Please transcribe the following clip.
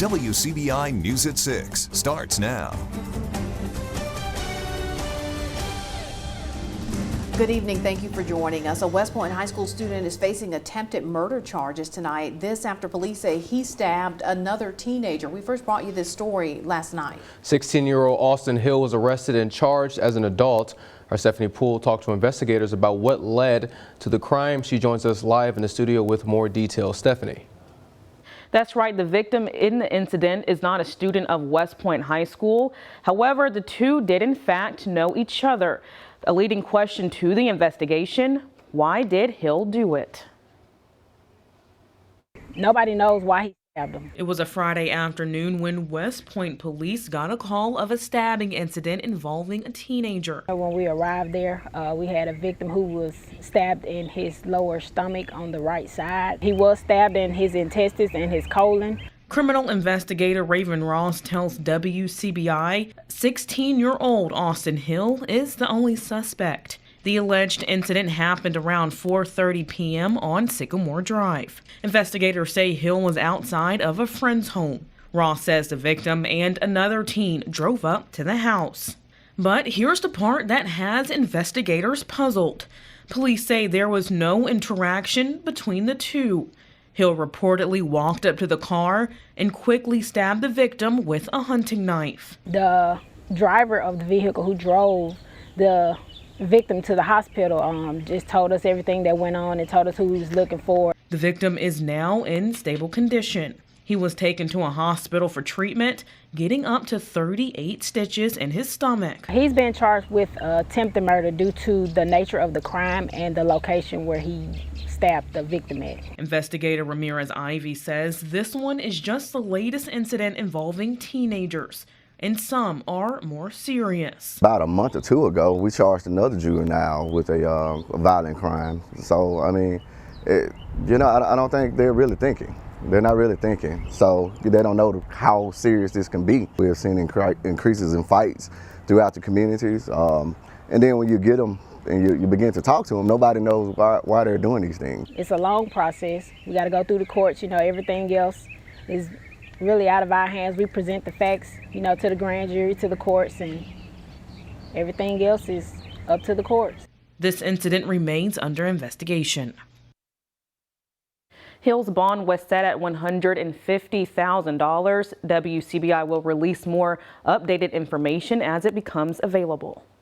WCBI News at 6 starts now. Good evening. Thank you for joining us. A West Point High School student is facing attempted murder charges tonight. This after police say he stabbed another teenager. We first brought you this story last night. 16-year-old Austin Hill was arrested and charged as an adult. Our Stephanie Poole talked to investigators about what led to the crime. She joins us live in the studio with more details. Stephanie. That's right. The victim in the incident is not a student of West Point High School. However, the two did in fact know each other. A leading question to the investigation: why did Hill do it? Nobody knows why he stabbed him. It was a Friday afternoon when West Point police got a call of a stabbing incident involving a teenager. When we arrived there, we had a victim who was stabbed in his lower stomach on the right side. He was stabbed in his intestines and his colon. Criminal investigator Raven Ross tells WCBI 16-year-old Austin Hill is the only suspect. The alleged incident happened around 4:30 p.m. on Sycamore Drive. Investigators say Hill was outside of a friend's home. Ross says the victim and another teen drove up to the house. But here's the part that has investigators puzzled. Police say there was no interaction between the two. Hill reportedly walked up to the car and quickly stabbed the victim with a hunting knife. The driver of the vehicle who drove the victim to the hospital just told us everything that went on and told us who he was looking for. The victim is now in stable condition. He was taken to a hospital for treatment, getting up to 38 stitches in his stomach. He's been charged with attempted murder due to the nature of the crime and the location where he stabbed the victim at. Investigator Ramirez Ivy says this one is just the latest incident involving teenagers, and some are more serious. About a month or two ago, we charged another juvenile with a violent crime. So, I mean, I don't think they're really thinking. They're not really thinking. So they don't know how serious this can be. We have seen increases in fights throughout the communities. And then when you get them and you begin to talk to them, nobody knows why they're doing these things. It's a long process. We got to go through the courts. Everything else is really out of our hands. We present the facts, to the grand jury, to the courts, and everything else is up to the courts. This incident remains under investigation. Hill's bond was set at $150,000. WCBI will release more updated information as it becomes available.